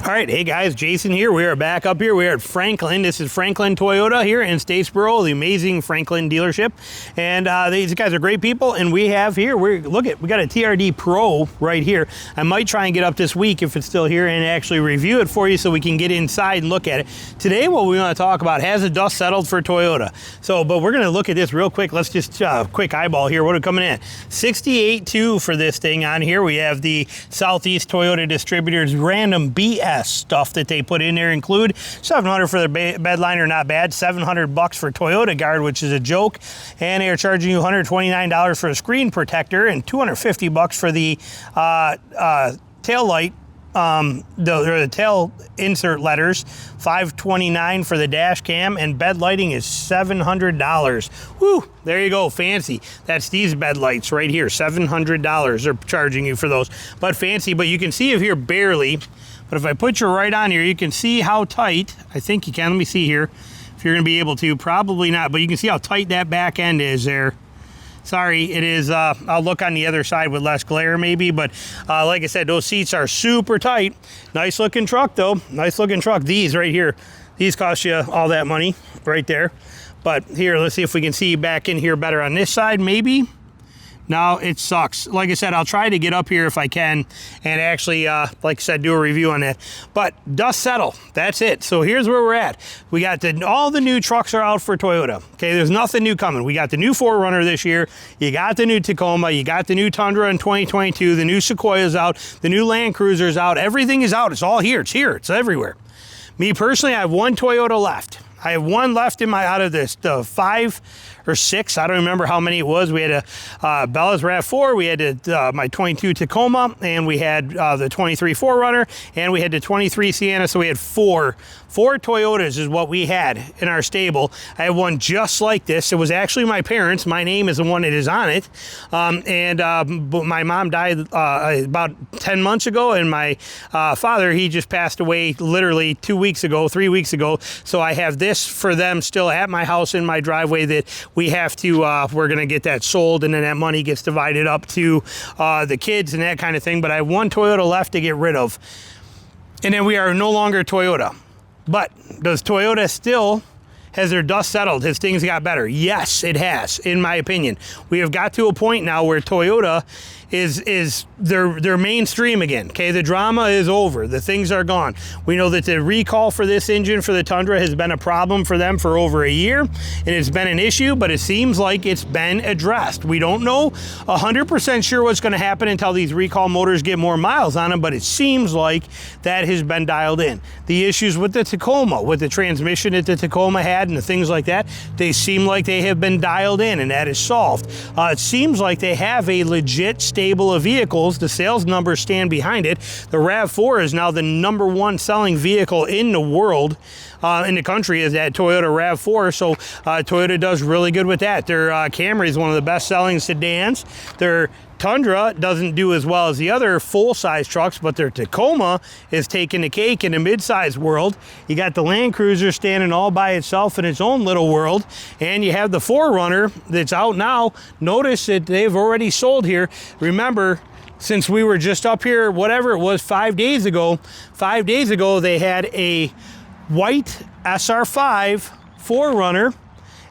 All right, hey guys, Jason here. We are back up here. We are at Franklin. This is Franklin Toyota here in Statesboro, the amazing Franklin dealership. And these guys are great people. And we have here, we got a TRD Pro right here. I might try and get up this week if it's still here and actually review it for you so we can get inside and look at it. Today, what we want to talk about, has the dust settled for Toyota? But we're going to look at this real quick. Let's just quick eyeball here. What are coming in? 68.2 for this thing on here. We have the Southeast Toyota Distributors random BS stuff that they put in there, include $700 for the bed liner, not bad. $700 for Toyota Guard, which is a joke, and they are charging you $129 for a screen protector and $250 for the tail light, the tail insert letters. $529 for the dash cam, and bed lighting is $700. Woo, there you go, fancy. That's these bed lights right here, $700 they're charging you for those. But fancy, but you can see it here barely. But if I put you right on here, you can see how tight, I think you can, let me see here, if you're gonna be able to, probably not, but you can see how tight that back end is there. Sorry, it is, I'll look on the other side with less glare maybe, but like I said, those seats are super tight. Nice looking truck though, nice looking truck. These right here, these cost you all that money right there. But here, let's see if we can see back in here better on this side maybe. No, it sucks. Like I said, I'll try to get up here if I can and actually, like I said, do a review on that. But dust settle, that's it. So here's where we're at. We got all the new trucks are out for Toyota. Okay, there's nothing new coming. We got the new 4Runner this year. You got the new Tacoma. You got the new Tundra in 2022. The new Sequoia's out. The new Land Cruiser's out. Everything is out. It's all here. It's here. It's everywhere. Me personally, I have one Toyota left. I have one left in out of this, the 5 or 6, I don't remember how many it was. We had a Bella's RAV4, we had my 22 Tacoma, and we had the 23 4Runner, and we had the 23 Sienna, so we had four Toyotas is what we had in our stable. I have one just like this. It was actually my parents'. My name is the one that is on it. But my mom died about 10 months ago, and my father, he just passed away literally 3 weeks ago. So I have this for them still at my house in my driveway that we have to, we're going to get that sold, and then that money gets divided up to the kids and that kind of thing. But I have one Toyota left to get rid of. And then we are no longer Toyota. But does Toyota still, has their dust settled? Has things got better? Yes, it has, in my opinion. We have got to a point now where Toyota is they're mainstream again. Okay, the drama is over. The things are gone. We know that the recall for this engine for the Tundra has been a problem for them for over a year, and it's been an issue, but it seems like it's been addressed. We don't know 100% sure what's going to happen until these recall motors get more miles on them, but it seems like that has been dialed in. The issues with the Tacoma, with the transmission that the Tacoma had and the things like that, they seem like they have been dialed in, and that is solved. It seems like they have a legit stable of vehicles. The sales numbers stand behind it. The RAV4 is now the #1 selling vehicle in the world, in the country, is that Toyota RAV4. So Toyota does really good with that. Their Camry is one of the best selling sedans. Their Tundra doesn't do as well as the other full-size trucks, but their Tacoma is taking the cake in the mid-size world. You got the Land Cruiser standing all by itself in its own little world, and you have the 4Runner that's out now. Notice that they've already sold here. Remember, since we were just up here, whatever it was, 5 days ago, they had a white SR5 4Runner,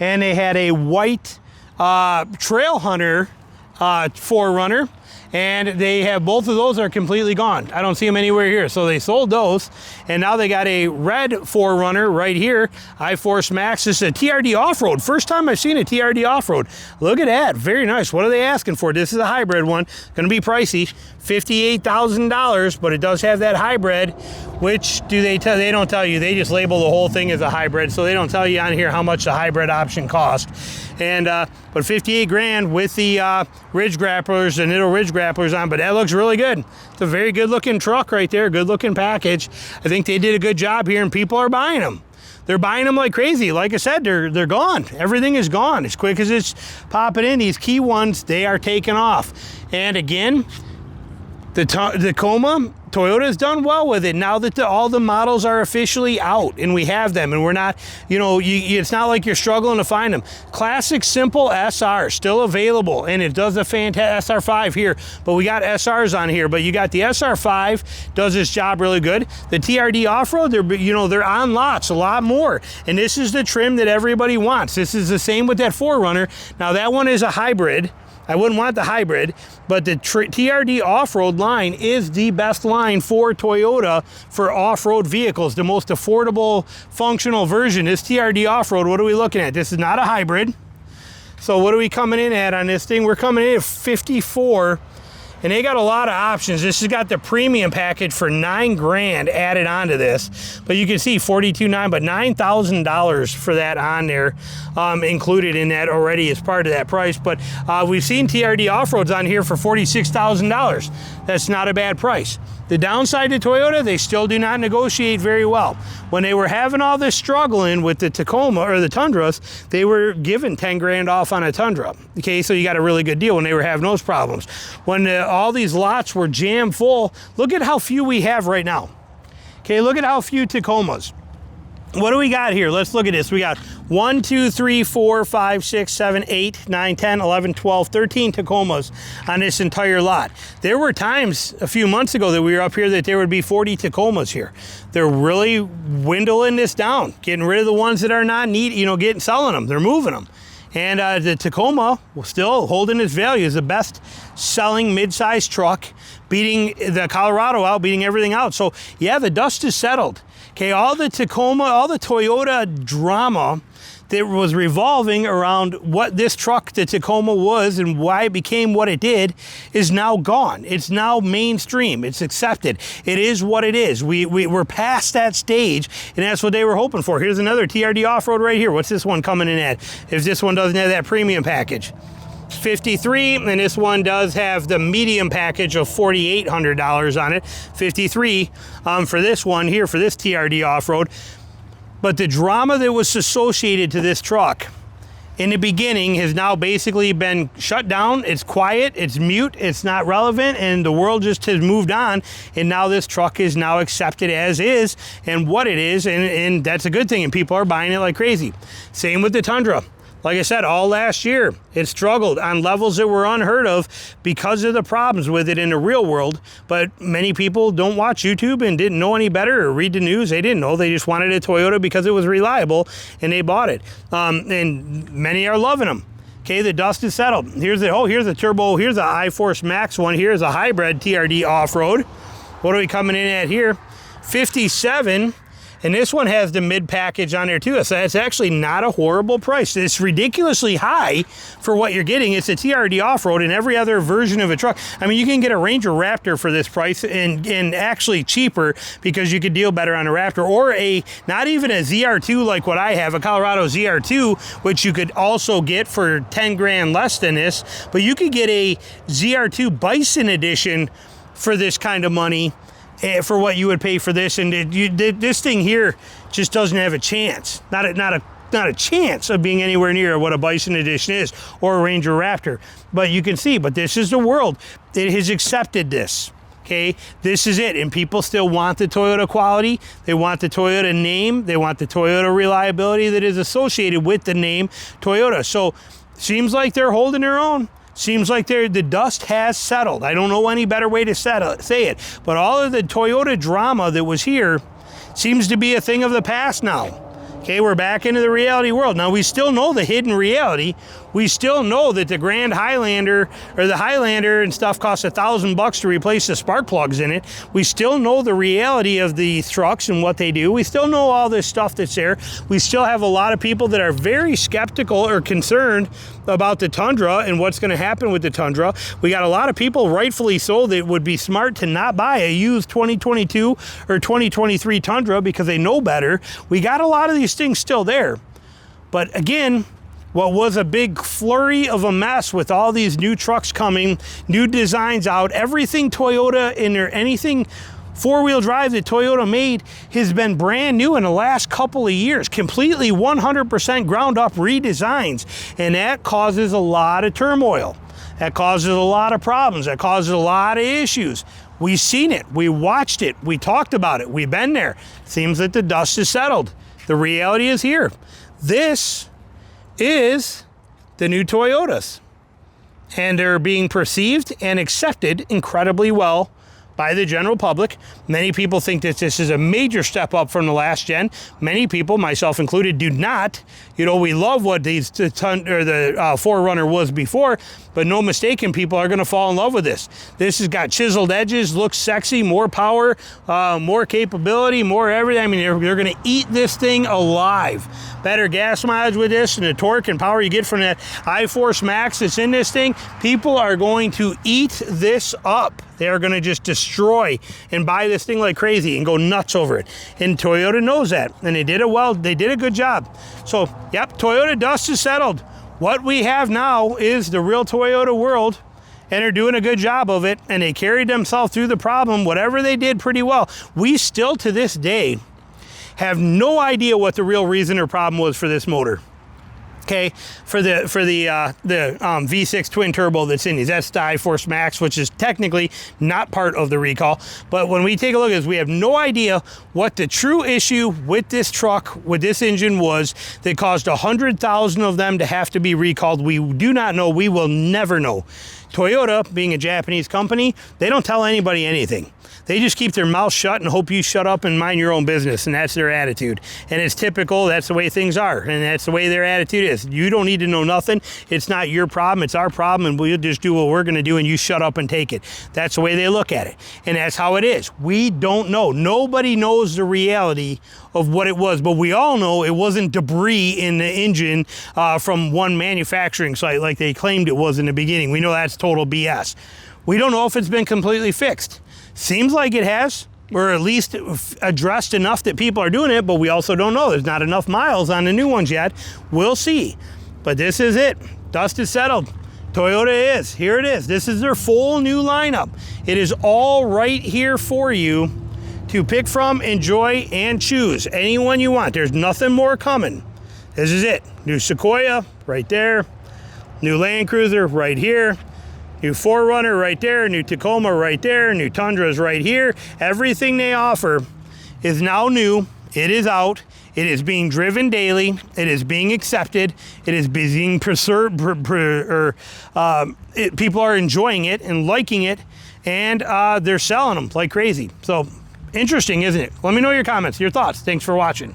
and they had a white Trail Hunter 4Runner, and they have both of those are completely gone. I don't see them anywhere here. So they sold those, and now they got a red 4Runner right here, iForce Max. This is a TRD off-road. First time I've seen a TRD off-road. Look at that, very nice. What are they asking for? This is a hybrid one, gonna be pricey, $58,000, but it does have that hybrid. Which do they tell? They don't tell you. They just label the whole thing as a hybrid, so they don't tell you on here how much the hybrid option cost. And but 58 grand with the ridge grapplers and little ridge grapplers on, but that looks really good. It's a very good looking truck right there, good looking package. I think they did a good job here, and people are buying them. They're buying them like crazy. Like I said, they're gone. Everything is gone as quick as it's popping in. These key ones, they are taking off. And again, the Tacoma Toyota's done well with it now that all the models are officially out and we have them, and we're not, you know, it's not like you're struggling to find them. Classic simple SR still available, and it does a fantastic SR5 here, but we got SRs on here. But you got the SR5 does this job really good. The TRD off-road, they're on lots a lot more, and this is the trim that everybody wants. This is the same with that 4Runner. Now that one is a hybrid. I wouldn't want the hybrid, but the TRD off-road line is the best line for Toyota for off-road vehicles. The most affordable, functional version is TRD off-road. What are we looking at? This is not a hybrid. So what are we coming in at on this thing? We're coming in at 54. And they got a lot of options. This has got the premium package for $9 grand added onto this. But you can see $42,900, but $9,000 for that on there, included in that already as part of that price. But we've seen TRD off-roads on here for $46,000. That's not a bad price. The downside to Toyota, they still do not negotiate very well. When they were having all this struggling with the Tacoma or the Tundras, they were given 10 grand off on a Tundra. Okay, so you got a really good deal when they were having those problems. When all these lots were jam full, look at how few we have right now. Okay, look at how few Tacomas. What do we got here? Let's look at this. We got 1, 2, 3, 4, 5, 6, 7, 8, 9, 10, 11, 12, 13 Tacomas on this entire lot. There were times a few months ago that we were up here that there would be 40 Tacomas here. They're really dwindling this down, getting rid of the ones that are not needed, selling them. They're moving them. And the Tacoma will still holding its value as the best selling mid-size truck, beating the Colorado out, beating everything out. So yeah, the dust is settled. Okay, all the Tacoma, all the Toyota drama that was revolving around what this truck, the Tacoma, was and why it became what it did is now gone. It's now mainstream. It's accepted. It is what it is. We're past that stage, and that's what they were hoping for. Here's another TRD off-road right here. What's this one coming in at if this one doesn't have that premium package? 53, and this one does have the medium package of $4,800 on it. 53 for this one here, for this TRD off-road. But the drama that was associated to this truck in the beginning has now basically been shut down. It's quiet, it's mute, it's not relevant, and the world just has moved on. And now this truck is now accepted as is and what it is, and that's a good thing, and people are buying it like crazy. Same with the Tundra. Like I said, all last year, it struggled on levels that were unheard of because of the problems with it in the real world. But many people don't watch YouTube and didn't know any better or read the news. They didn't know. They just wanted a Toyota because it was reliable, and they bought it. And many are loving them. Okay, the dust is settled. Here's the turbo. Here's the iForce Max one. Here's a hybrid TRD off-road. What are we coming in at here? 57. And this one has the mid package on there too. So that's actually not a horrible price. It's ridiculously high for what you're getting. It's a TRD off-road and every other version of a truck. I mean, you can get a Ranger Raptor for this price and actually cheaper because you could deal better on a Raptor, or not even a ZR2 like what I have, a Colorado ZR2, which you could also get for 10 grand less than this. But you could get a ZR2 Bison edition for this kind of money, for what you would pay for this, and this thing here just doesn't have a chance. Not a chance of being anywhere near what a Bison edition is or a Ranger Raptor. But you can see, but this is the world. It has accepted this. Okay, this is it, and people still want the Toyota quality. They want the Toyota name. They want the Toyota reliability that is associated with the name Toyota. So seems like they're holding their own. Seems like the dust has settled. I don't know any better way to say it. But all of the Toyota drama that was here seems to be a thing of the past now. Okay, we're back into the reality world. Now, we still know the hidden reality. We still know that the Grand Highlander or the Highlander and stuff costs $1,000 to replace the spark plugs in it. We still know the reality of the trucks and what they do. We still know all this stuff that's there. We still have a lot of people that are very skeptical or concerned about the Tundra and what's going to happen with the Tundra. We got a lot of people, rightfully so, that would be smart to not buy a used 2022 or 2023 Tundra because they know better. We got a lot of these things still there. But again, what was a big flurry of a mess with all these new trucks coming, new designs out, everything Toyota anything four-wheel drive that Toyota made has been brand new in the last couple of years, completely 100% ground-up redesigns, and that causes a lot of turmoil. That causes a lot of problems. That causes a lot of issues. We've seen it. We watched it. We talked about it. We've been there. Seems that the dust is settled. The reality is here. This is the new Toyotas. And they're being perceived and accepted incredibly well by the general public. Many people think that this is a major step up from the last gen. Many people, myself included, do not. You know, we love what the 4Runner was before, but no mistaken, people are going to fall in love with this. This has got chiseled edges, looks sexy, more power, more capability, more everything. I mean, they're going to eat this thing alive. Better gas mileage with this, and the torque and power you get from that iForce Max that's in this thing. People are going to eat this up. They are going to just destroy and buy this thing like crazy and go nuts over it. And Toyota knows that, and they did it well. They did a good job. So, yep, Toyota dust is settled. What we have now is the real Toyota world, and they're doing a good job of it, and they carried themselves through the problem, whatever they did, pretty well. We still, to this day, have no idea what the real reason or problem was for this motor. Okay, for the V6 twin turbo that's in these. That's the iForce Max, which is technically not part of the recall. But when we take a look at this, we have no idea what the true issue with this truck, with this engine was that caused 100,000 of them to have to be recalled. We do not know. We will never know. Toyota, being a Japanese company, they don't tell anybody anything. They just keep their mouth shut and hope you shut up and mind your own business, and that's their attitude. And it's typical, that's the way things are, and that's the way their attitude is. You don't need to know nothing. It's not your problem, it's our problem, and we'll just do what we're gonna do and you shut up and take it. That's the way they look at it. And that's how it is. We don't know. Nobody knows the reality of what it was, but we all know it wasn't debris in the engine from one manufacturing site like they claimed it was in the beginning. We know that's total BS. We don't know if it's been completely fixed. Seems like it has, or at least addressed enough that people are doing it, but we also don't know. There's not enough miles on the new ones yet. We'll see. But this is it. Dust is settled. Toyota is. Here it is. This is their full new lineup. It is all right here for you to pick from, enjoy, and choose. Any one you want. There's nothing more coming. This is it. New Sequoia right there. New Land Cruiser right here. New 4Runner right there, new Tacoma right there, new Tundras right here. Everything they offer is now new. It is out. It is being driven daily. It is being accepted. It is being preserved. People are enjoying it and liking it, and they're selling them like crazy. So interesting, isn't it? Let me know your comments, your thoughts. Thanks for watching.